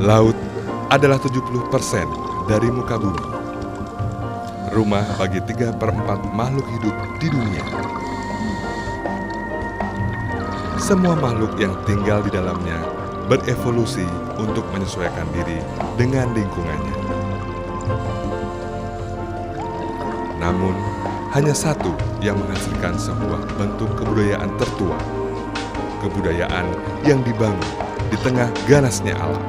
Laut adalah 70% dari muka bumi. Rumah bagi 3/4 makhluk hidup di dunia. Semua makhluk yang tinggal di dalamnya berevolusi untuk menyesuaikan diri dengan lingkungannya. Namun, hanya satu yang menghasilkan sebuah bentuk kebudayaan tertua. Kebudayaan yang dibangun di tengah ganasnya alam.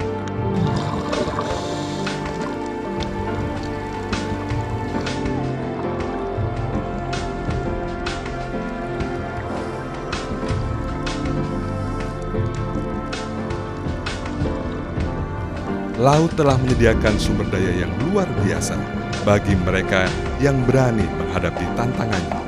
Laut telah menyediakan sumber daya yang luar biasa bagi mereka yang berani menghadapi tantangannya.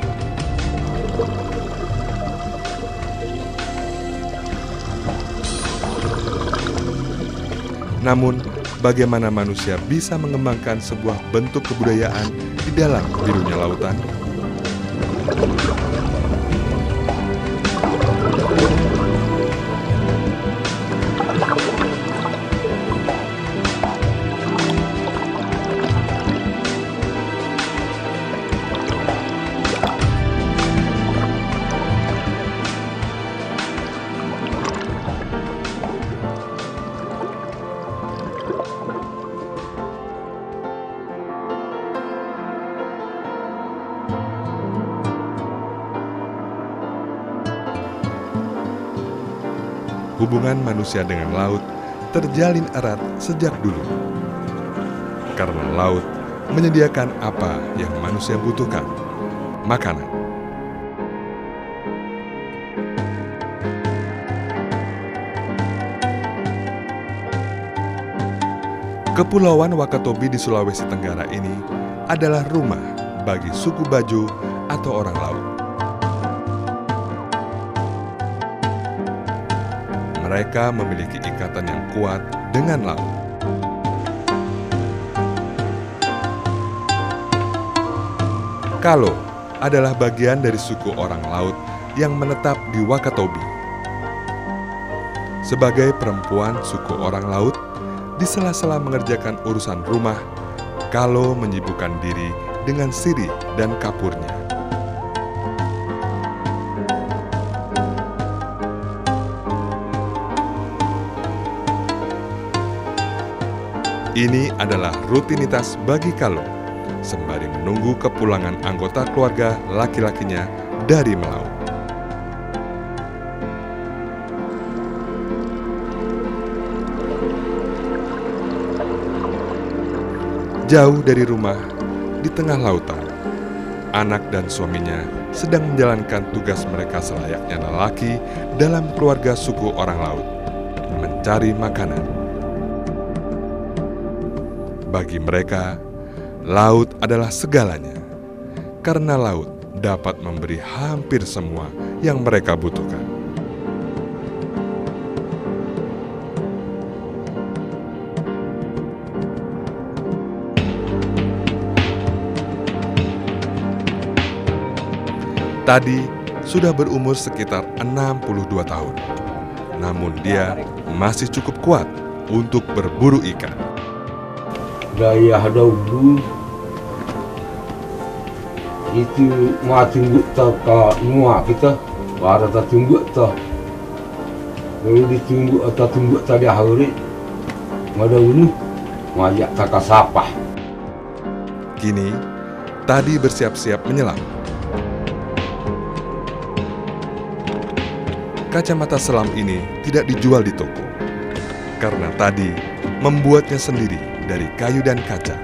Namun, bagaimana manusia bisa mengembangkan sebuah bentuk kebudayaan di dalam birunya lautan? Hubungan manusia dengan laut terjalin erat sejak dulu. Karena laut menyediakan apa yang manusia butuhkan, makanan. Kepulauan Wakatobi di Sulawesi Tenggara ini adalah rumah bagi suku Bajo atau orang laut. Mereka memiliki ikatan yang kuat dengan laut. Kalo adalah bagian dari suku orang laut yang menetap di Wakatobi. Sebagai perempuan suku orang laut, di sela-sela mengerjakan urusan rumah, Kalo menyibukkan diri dengan sirih dan kapurnya. Ini adalah rutinitas bagi Kalo, sembari menunggu kepulangan anggota keluarga laki-lakinya dari melaut. Jauh dari rumah, di tengah lautan, anak dan suaminya sedang menjalankan tugas mereka selayaknya lelaki dalam keluarga suku orang laut, mencari makanan. Bagi mereka, laut adalah segalanya, karena laut dapat memberi hampir semua yang mereka butuhkan. Tadi sudah berumur sekitar 62 tahun, namun dia masih cukup kuat untuk berburu ikan. Daya dahulu itu tunggu tak mua kita para tak tunggu tak lalu ditunggu atau tunggu tadi hari dahulu ngajak tak kasapah. Kini Tadi bersiap-siap menyelam. Kacamata selam ini tidak dijual di toko, karena Tadi membuatnya sendiri dari kayu dan kaca.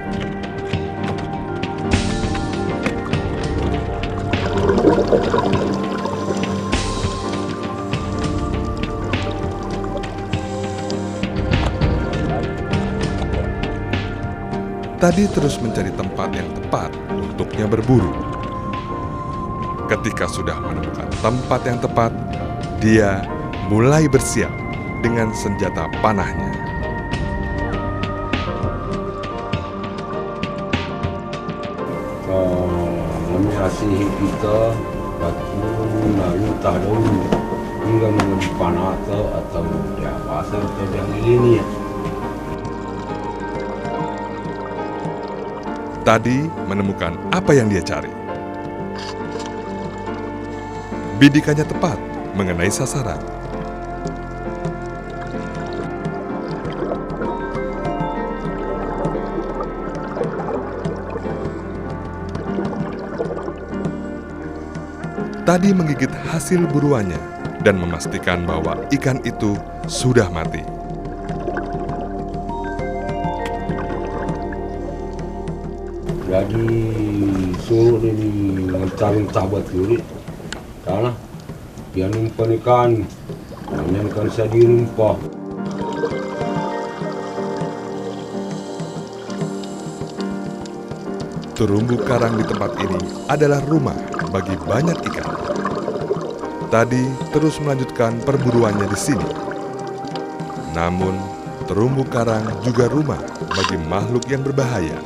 Tadi terus mencari tempat yang tepat untuknya berburu. Ketika sudah menemukan tempat yang tepat, dia mulai bersiap dengan senjata panahnya. Mengasihi kita, entah dahulu hingga menjadi panah atau ya bahasa atau yang ini. Tadi menemukan apa yang dia cari. Bidikannya tepat mengenai sasaran. Tadi menggigit hasil buruannya dan memastikan bahwa ikan itu sudah mati. Jadi suruh ini mencari tabat kiri, karena dia numpan ikan saya dinumpah. Terumbu karang di tempat ini adalah rumah bagi banyak ikan. Tadi terus melanjutkan perburuannya di sini. Namun, terumbu karang juga rumah bagi makhluk yang berbahaya.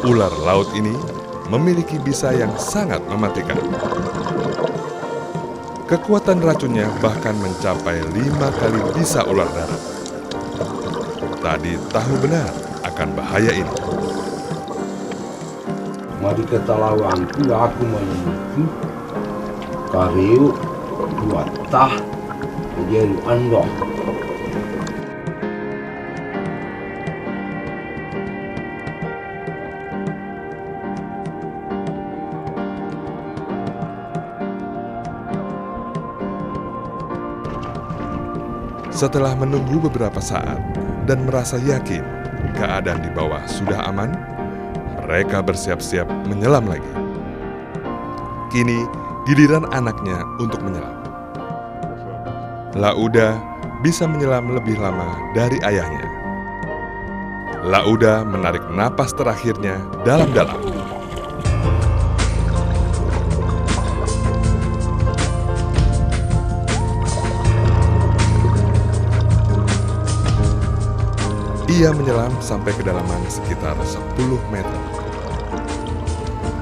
Ular laut ini memiliki bisa yang sangat mematikan. Kekuatan racunnya bahkan mencapai 5 kali bisa ular darat. Tadi tahu benar akan bahaya ini. Mari kita lawan aku menuju kariu dua tah jadi ando. Setelah menunggu beberapa saat dan merasa yakin keadaan di bawah sudah aman, mereka bersiap-siap menyelam lagi. Kini giliran anaknya untuk menyelam. Lauda bisa menyelam lebih lama dari ayahnya. Lauda menarik napas terakhirnya dalam-dalam. Ia menyelam sampai kedalaman sekitar 10 meter.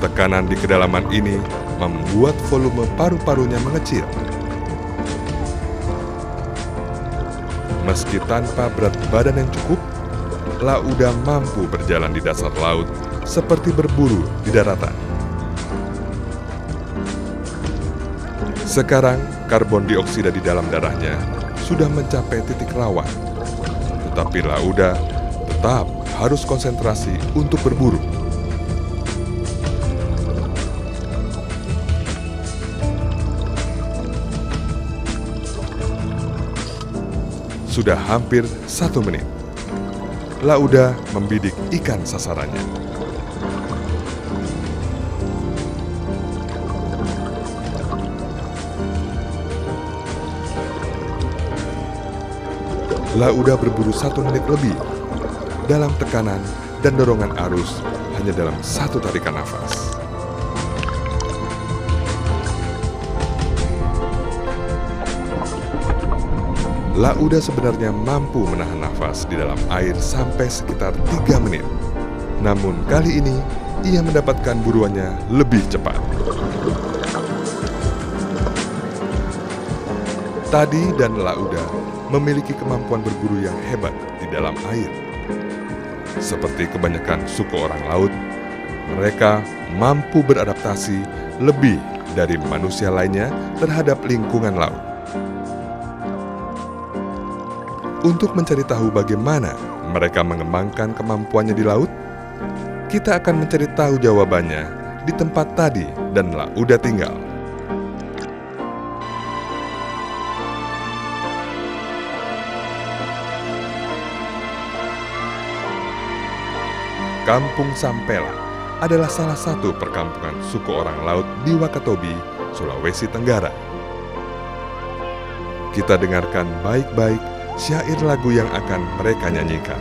Tekanan di kedalaman ini membuat volume paru-parunya mengecil. Meski tanpa berat badan yang cukup, Lauda mampu berjalan di dasar laut seperti berburu di daratan. Sekarang karbon dioksida di dalam darahnya sudah mencapai titik rawan. Tetapi Lauda tetap harus konsentrasi untuk berburu. Sudah hampir 1 menit. Lauda membidik ikan sasarannya. Lauda berburu 1 menit lebih dalam tekanan dan dorongan arus hanya dalam 1 tarikan nafas. Lauda sebenarnya mampu menahan nafas di dalam air sampai sekitar 3 menit. Namun kali ini ia mendapatkan buruannya lebih cepat. Tadi dan Lauda memiliki kemampuan berburu yang hebat di dalam air. Seperti kebanyakan suku orang laut, mereka mampu beradaptasi lebih dari manusia lainnya terhadap lingkungan laut. Untuk mencari tahu bagaimana mereka mengembangkan kemampuannya di laut, kita akan mencari tahu jawabannya di tempat tadi dan Lauda tinggal. Kampung Sampela adalah salah satu perkampungan suku orang laut di Wakatobi, Sulawesi Tenggara. Kita dengarkan baik-baik syair lagu yang akan mereka nyanyikan.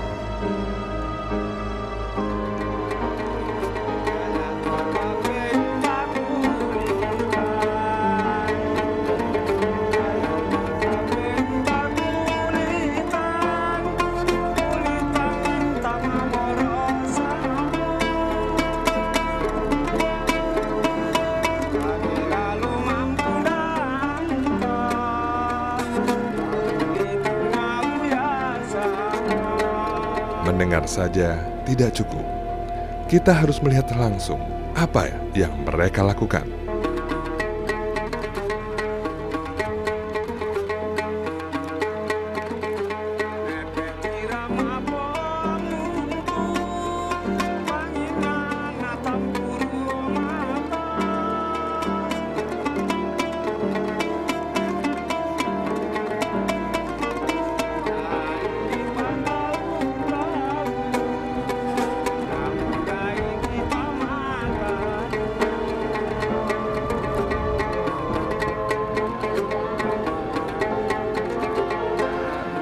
Mendengar saja tidak cukup. Kita harus melihat langsung apa yang mereka lakukan.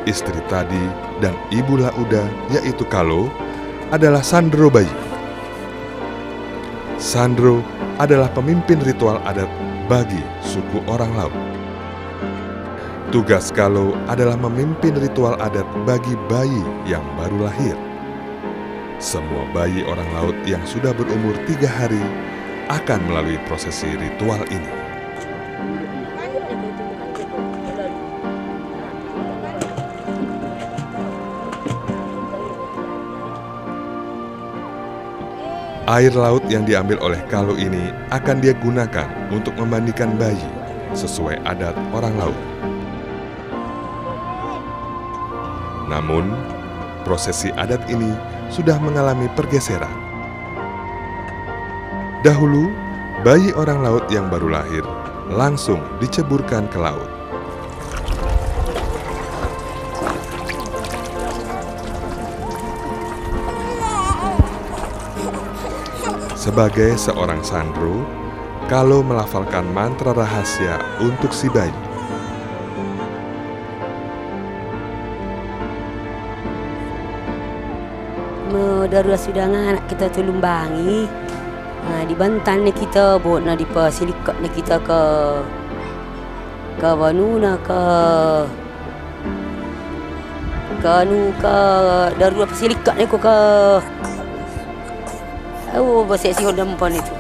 Istri tadi dan ibu Lauda, yaitu Kalo, adalah Sandro bayi. Sandro adalah pemimpin ritual adat bagi suku orang laut. Tugas Kalo adalah memimpin ritual adat bagi bayi yang baru lahir. Semua bayi orang laut yang sudah berumur 3 hari akan melalui prosesi ritual ini. Air laut yang diambil oleh Kalo ini akan dia gunakan untuk memandikan bayi sesuai adat orang laut. Namun, prosesi adat ini sudah mengalami pergeseran. Dahulu, bayi orang laut yang baru lahir langsung diceburkan ke laut. Sebagai seorang Sandro, Kalo melafalkan mantra rahasia untuk si bayi. Darua sudah anak kita tu lumbangi. Di Bantan ni kita buat di Pasilikat ni kita ke Wanuna ke Darua Pasilikat ni ke bahasa sihon dampan itu.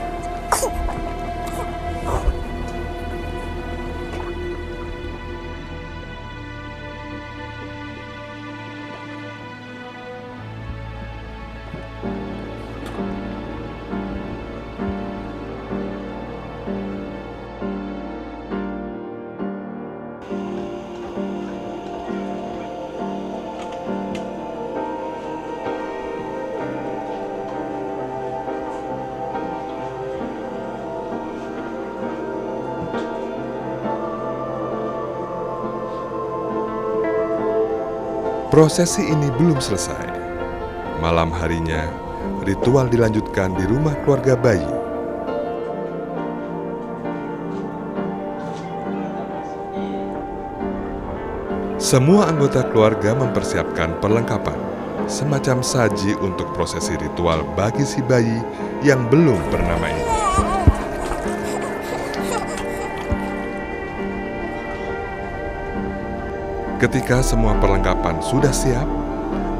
Prosesi ini belum selesai. Malam harinya, ritual dilanjutkan di rumah keluarga bayi. Semua anggota keluarga mempersiapkan perlengkapan, semacam saji untuk prosesi ritual bagi si bayi yang belum bernama ini. Ketika semua perlengkapan sudah siap,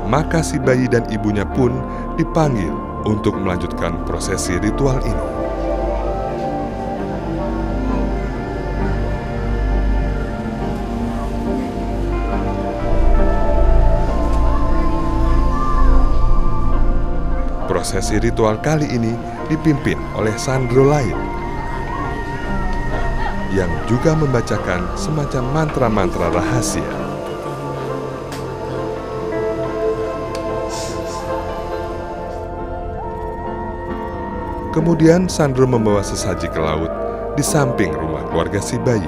maka si bayi dan ibunya pun dipanggil untuk melanjutkan prosesi ritual ini. Prosesi ritual kali ini dipimpin oleh Sandro lain, yang juga membacakan semacam mantra-mantra rahasia. Kemudian Sandro membawa sesaji ke laut di samping rumah keluarga si bayi.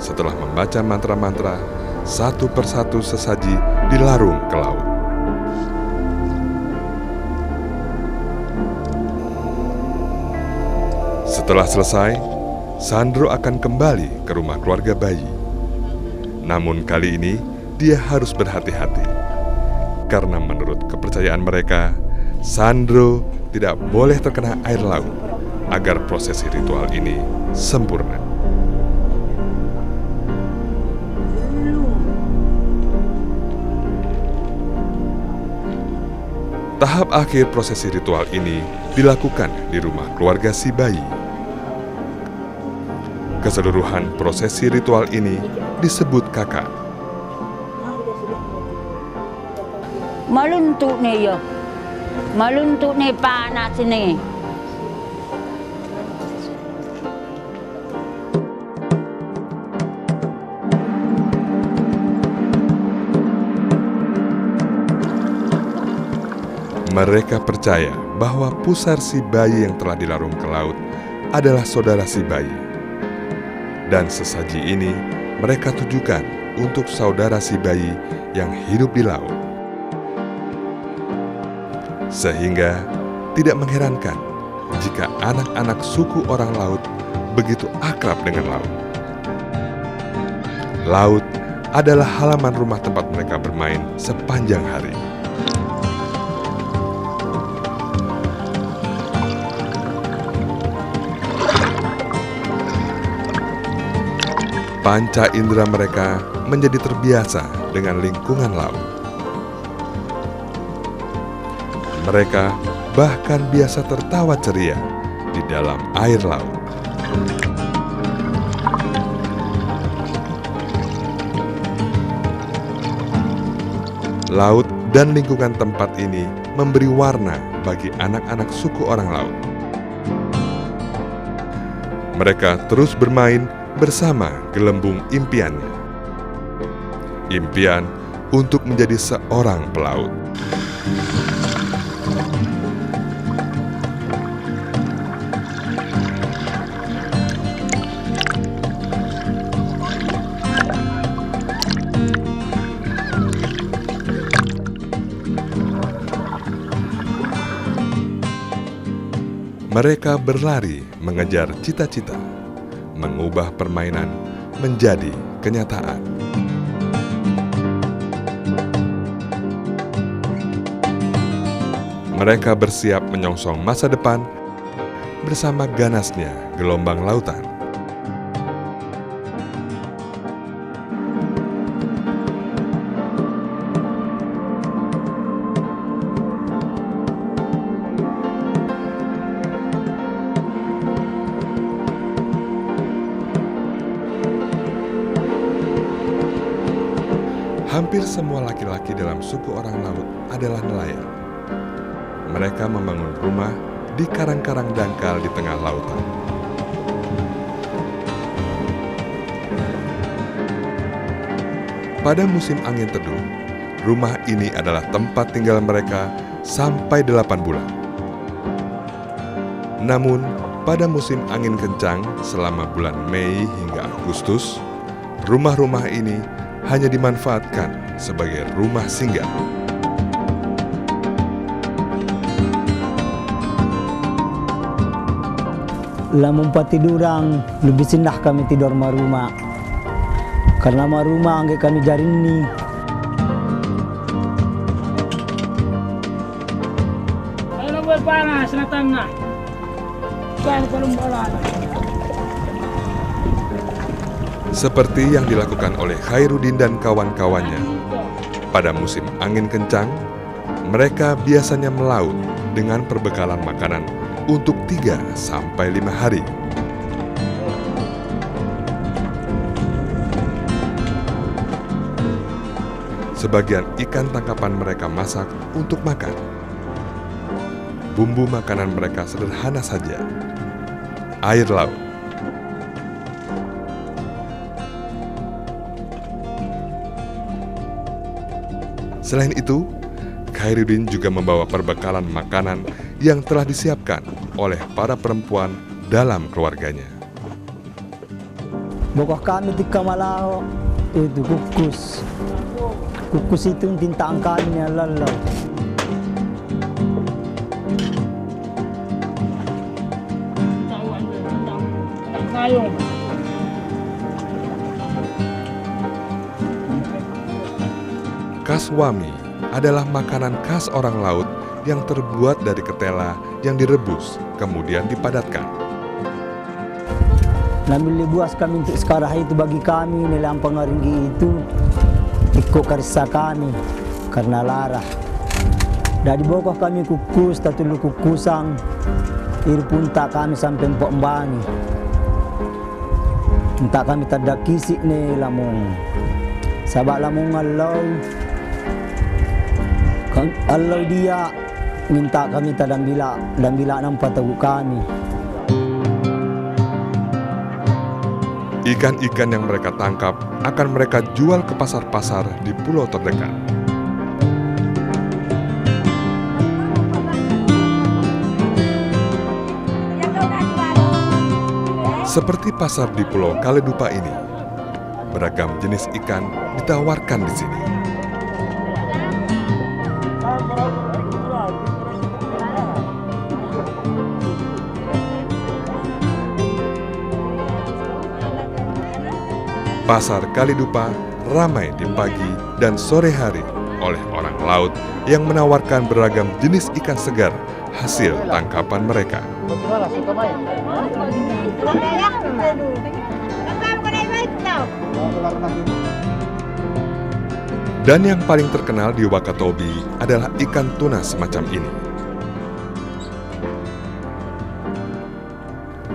Setelah membaca mantra-mantra, satu persatu sesaji dilarung ke laut. Setelah selesai, Sandro akan kembali ke rumah keluarga bayi. Namun kali ini dia harus berhati-hati, karena menurut kepercayaan mereka, Sandro tidak boleh terkena air laut agar prosesi ritual ini sempurna. Tahap akhir prosesi ritual ini dilakukan di rumah keluarga si bayi. Keseluruhan prosesi ritual ini disebut kakak. Maluntuk nih ya, maluntuk nih panas nih. Mereka percaya bahwa pusar si bayi yang telah dilarung ke laut adalah saudara si bayi. Dan sesaji ini mereka tujukan untuk saudara si bayi yang hidup di laut. Sehingga tidak mengherankan jika anak-anak suku orang laut begitu akrab dengan laut. Laut adalah halaman rumah tempat mereka bermain sepanjang hari. Panca indera mereka menjadi terbiasa dengan lingkungan laut. Mereka bahkan biasa tertawa ceria di dalam air laut. Laut dan lingkungan tempat ini memberi warna bagi anak-anak suku orang laut. Mereka terus bermain bersama gelembung impiannya. Impian untuk menjadi seorang pelaut. Mereka berlari mengejar cita-cita, mengubah permainan menjadi kenyataan. Mereka bersiap menyongsong masa depan bersama ganasnya gelombang lautan. Hampir semua laki-laki dalam suku orang laut adalah nelayan. Mereka membangun rumah di karang-karang dangkal di tengah lautan. Pada musim angin teduh, rumah ini adalah tempat tinggal mereka sampai 8 bulan. Namun, pada musim angin kencang selama bulan Mei hingga Agustus, rumah-rumah ini hanya dimanfaatkan sebagai rumah singgah. Lamun patidurang lebih sindah kami tidur rumah. Karena rumah angge kami jarini. Kalau berpanas na tengah. Kan pelumbolan. Seperti yang dilakukan oleh Khairuddin dan kawan-kawannya, pada musim angin kencang, mereka biasanya melaut dengan perbekalan makanan untuk 3-5 hari. Sebagian ikan tangkapan mereka masak untuk makan. Bumbu makanan mereka sederhana saja, air laut. Selain itu, Khairuddin juga membawa perbekalan makanan yang telah disiapkan oleh para perempuan dalam keluarganya. Bokoh kami di Kamalaho itu kukus. Kukus itu tinta angkanya lalau. Ngayong. Kaswami adalah makanan khas orang laut yang terbuat dari ketela yang direbus, kemudian dipadatkan. Namun buas kami untuk sekarang itu bagi kami nilang pengaringgi itu ikut karisa kami karena larah. Dari bawah kami kukus, tatulu kukusang, irpunta kami sampai Mpok Mbangi. Entah kami tada kisik ni lamong. Sabak lamong Allah dia minta kami tada bila nampak tahu kami. Ikan-ikan yang mereka tangkap akan mereka jual ke pasar-pasar di pulau terdekat. Seperti pasar di Pulau Kaledupa ini, beragam jenis ikan ditawarkan di sini. Pasar Kaledupa ramai di pagi dan sore hari oleh orang laut yang menawarkan beragam jenis ikan segar hasil tangkapan mereka. Dan yang paling terkenal di Wakatobi adalah ikan tuna semacam ini.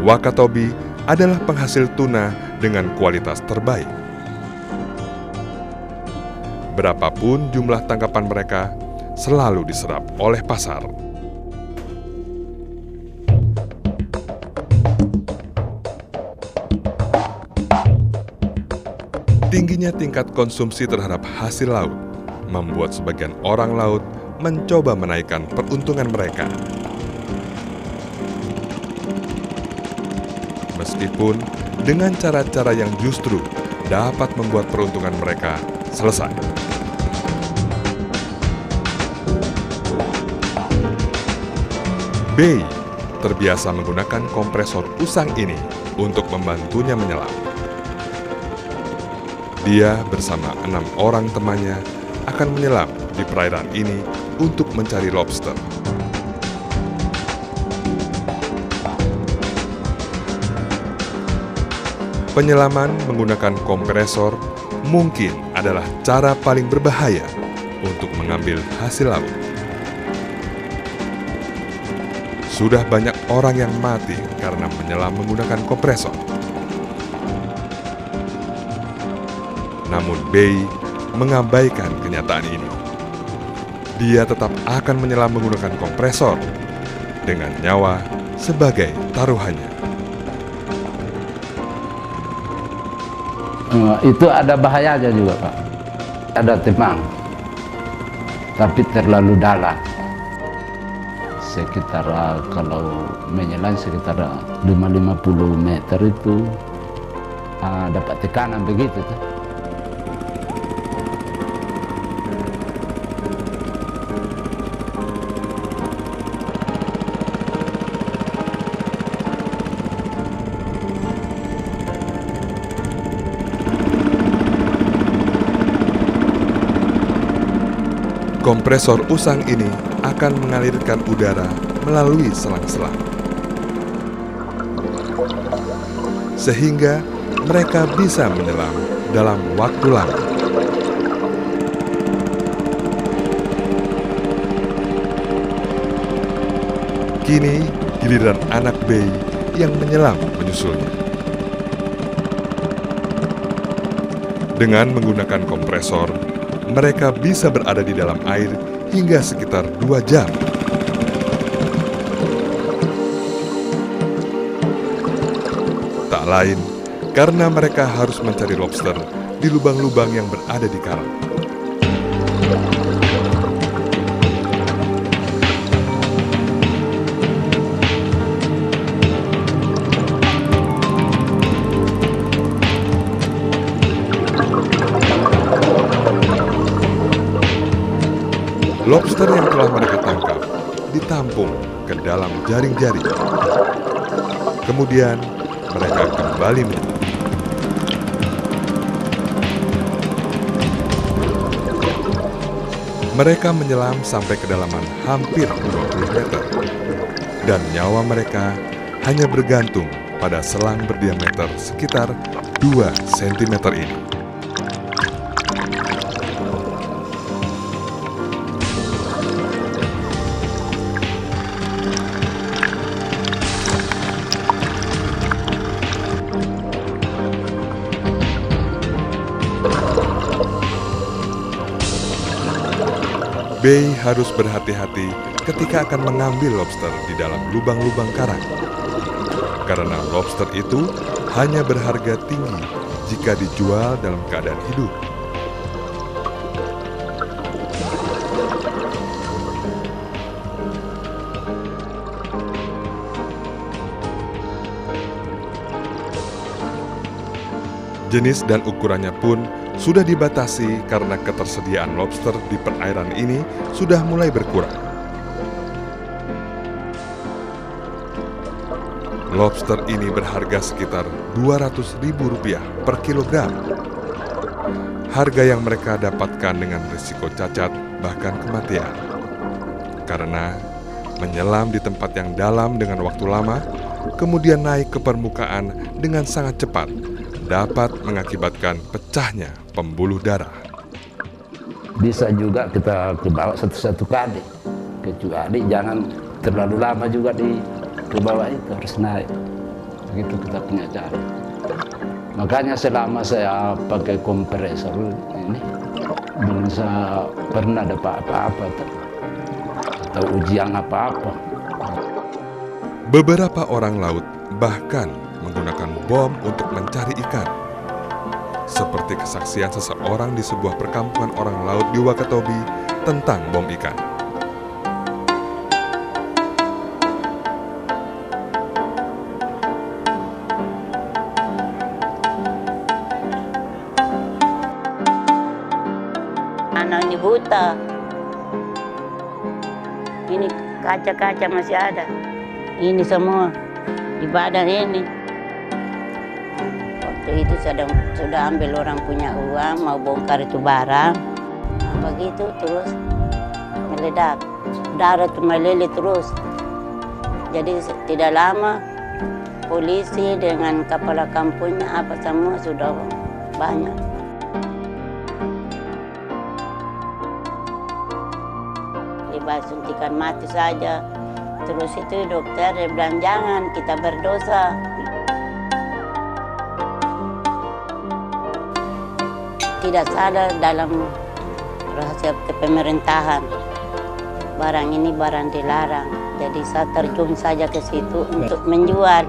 Wakatobi adalah penghasil tuna dengan kualitas terbaik. Berapapun jumlah tangkapan mereka, selalu diserap oleh pasar. Tingginya tingkat konsumsi terhadap hasil laut membuat sebagian orang laut mencoba menaikkan peruntungan mereka. Meskipun dengan cara-cara yang justru dapat membuat peruntungan mereka selesai. Bei terbiasa menggunakan kompresor usang ini untuk membantunya menyelam. Dia bersama 6 orang temannya akan menyelam di perairan ini untuk mencari lobster. Penyelaman menggunakan kompresor mungkin adalah cara paling berbahaya untuk mengambil hasil laut. Sudah banyak orang yang mati karena menyelam menggunakan kompresor. Namun Bei mengabaikan kenyataan ini. Dia tetap akan menyelam menggunakan kompresor dengan nyawa sebagai taruhannya. Itu ada bahayanya juga, Pak. Ada timang, tapi terlalu dalam. Sekitar kalau menyelam sekitar 50 meter itu dapat tekanan begitu tuh. Kompresor usang ini akan mengalirkan udara melalui selang-selang, sehingga mereka bisa menyelam dalam waktu lama. Kini giliran anak Bei yang menyelam menyusulnya. Dengan menggunakan kompresor, mereka bisa berada di dalam air hingga sekitar 2 jam. Tak lain karena mereka harus mencari lobster di lubang-lubang yang berada di karang. Lobster yang telah mereka tangkap ditampung ke dalam jaring-jaring. Kemudian mereka kembali menyelam. Mereka menyelam sampai kedalaman hampir 20 meter. Dan nyawa mereka hanya bergantung pada selang berdiameter sekitar 2 cm ini. harus berhati-hati ketika akan mengambil lobster di dalam lubang-lubang karang. Karena lobster itu hanya berharga tinggi jika dijual dalam keadaan hidup. Jenis dan ukurannya pun sudah dibatasi karena ketersediaan lobster di perairan ini sudah mulai berkurang. Lobster ini berharga sekitar Rp200.000 per kilogram. Harga yang mereka dapatkan dengan risiko cacat bahkan kematian. Karena menyelam di tempat yang dalam dengan waktu lama, kemudian naik ke permukaan dengan sangat cepat, dapat mengakibatkan pecahnya pembuluh darah. Bisa juga kita ke bawah satu-satu kali, kecuali jangan terlalu lama juga di ke bawah itu, harus naik. Begitu kita punya cara. Makanya selama saya pakai kompresor ini, belum saya pernah dapat apa-apa atau ujian apa-apa. Beberapa orang laut bahkan menggunakan bom untuk mencari ikan. Seperti kesaksian seseorang di sebuah perkampungan orang laut di Wakatobi tentang bom ikan. Anak ini buta. Ini kaca-kaca masih ada. Ini semua di badan ini. Waktu itu sudah ambil orang punya uang, mau bongkar itu barang. Nah, begitu terus meledak. Darah itu meleleh terus. Jadi tidak lama polisi dengan kepala kampungnya apa semua sudah banyak. Dibahas suntikan mati saja. Terus itu dokter dia bilang jangan, kita berdosa. Tidak salah dalam rahasia pemerintahan. Barang ini barang dilarang. Jadi saya terjun saja ke situ untuk menjual.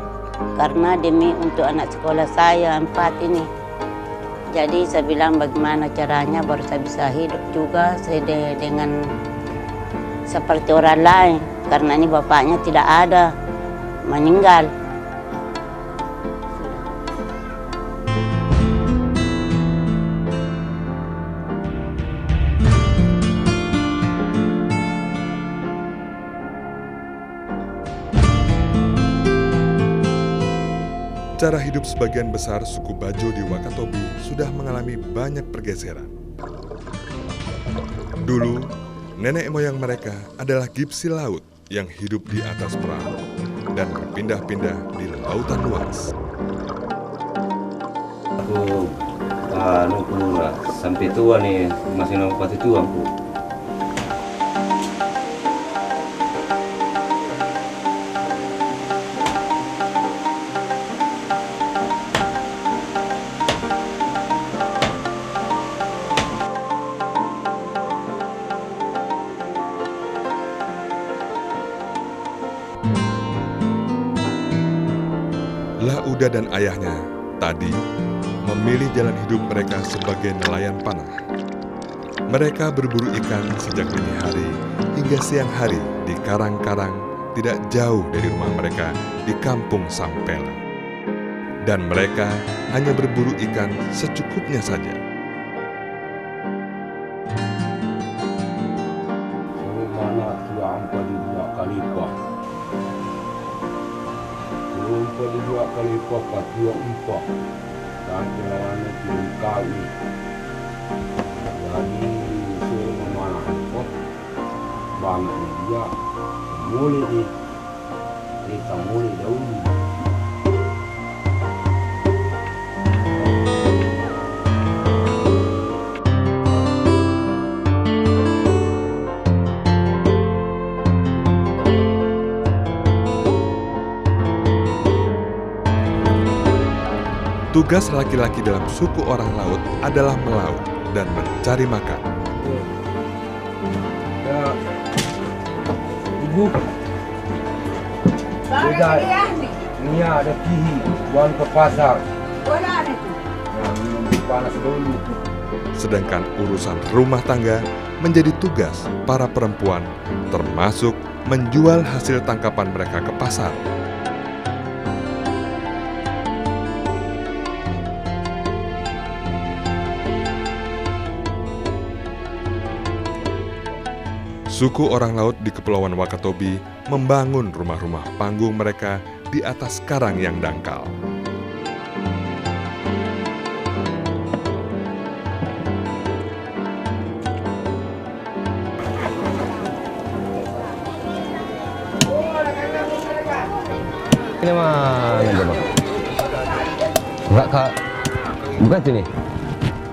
Karena demi untuk anak sekolah saya 4 ini. Jadi saya bilang bagaimana caranya baru saya bisa hidup juga dengan seperti orang lain. Karena ini bapaknya tidak ada, meninggal. Cara hidup sebagian besar suku Bajo di Wakatobi sudah mengalami banyak pergeseran. Dulu, nenek moyang mereka adalah gipsi laut yang hidup di atas perahu dan berpindah-pindah di lautan luas. Aku sampai tua nih, masih nampak tua aku. Lauda dan ayahnya tadi memilih jalan hidup mereka sebagai nelayan panah. Mereka berburu ikan sejak dini hari hingga siang hari di karang-karang tidak jauh dari rumah mereka di kampung Sampela. Dan mereka hanya berburu ikan secukupnya saja. Mana sudah 42 kali lipat. 42 kali lipat, 24. Dan pengalaman turun kali. Jadi saya memanah itu banyak dia. Mulai di kita mulai dahulu. Tugas laki-laki dalam suku orang laut adalah melaut dan mencari makan. Ya, Bu. Beda. Ini ada kihi, buang ke pasar. Nah, minum panas dulu. Sedangkan urusan rumah tangga menjadi tugas para perempuan, termasuk menjual hasil tangkapan mereka ke pasar. Suku orang laut di Kepulauan Wakatobi membangun rumah-rumah panggung mereka di atas karang yang dangkal. Ini mana coba? Enggak kak, bukan sini.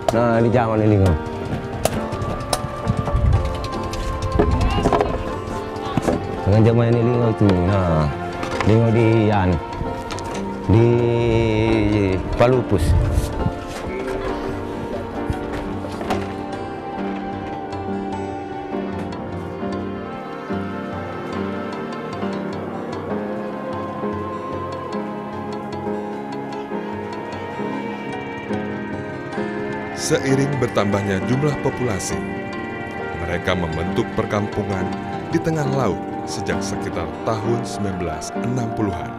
Nah ini zaman ini kak. Dengan zaman ini lingau tu, nah lingau di Palupus. Seiring bertambahnya jumlah populasi, mereka membentuk perkampungan di tengah laut sejak sekitar tahun 1960-an.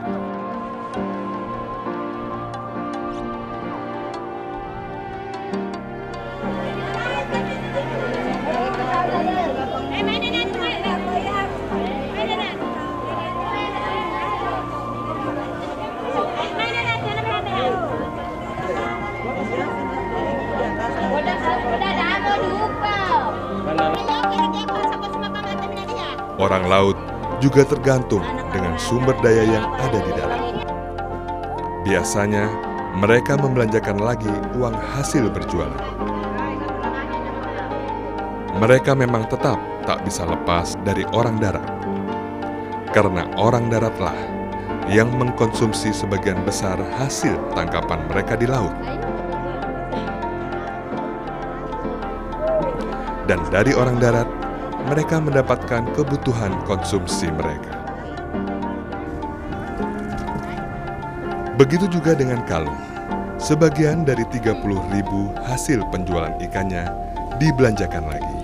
Orang laut juga tergantung dengan sumber daya yang ada di darat. Biasanya, mereka membelanjakan lagi uang hasil berjualan. Mereka memang tetap tak bisa lepas dari orang darat. Karena orang daratlah yang mengkonsumsi sebagian besar hasil tangkapan mereka di laut. Dan dari orang darat, mereka mendapatkan kebutuhan konsumsi mereka. Begitu juga dengan Kalung. Sebagian dari 30.000 hasil penjualan ikannya dibelanjakan lagi.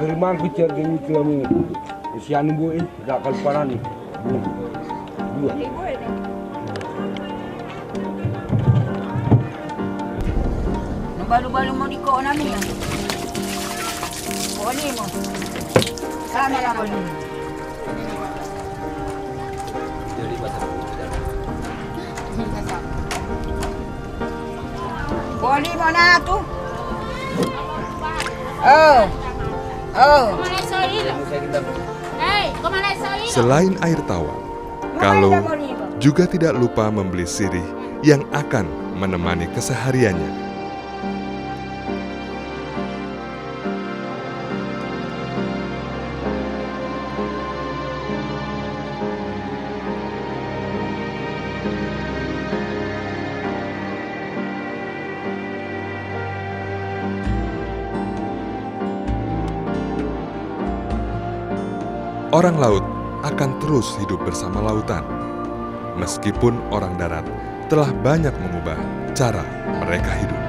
Gerimang kucing gini tu kami. Sian bu dah kalparan ni. Dua. Balu-balu mau dikok nami ya. Boleh mo. Sama lah boleh. Jadi pasal. Boleh mana tu? Selain air tawar, Kalung juga tidak lupa membeli sirih yang akan menemani kesehariannya. Orang laut akan terus hidup bersama lautan, meskipun orang darat telah banyak mengubah cara mereka hidup.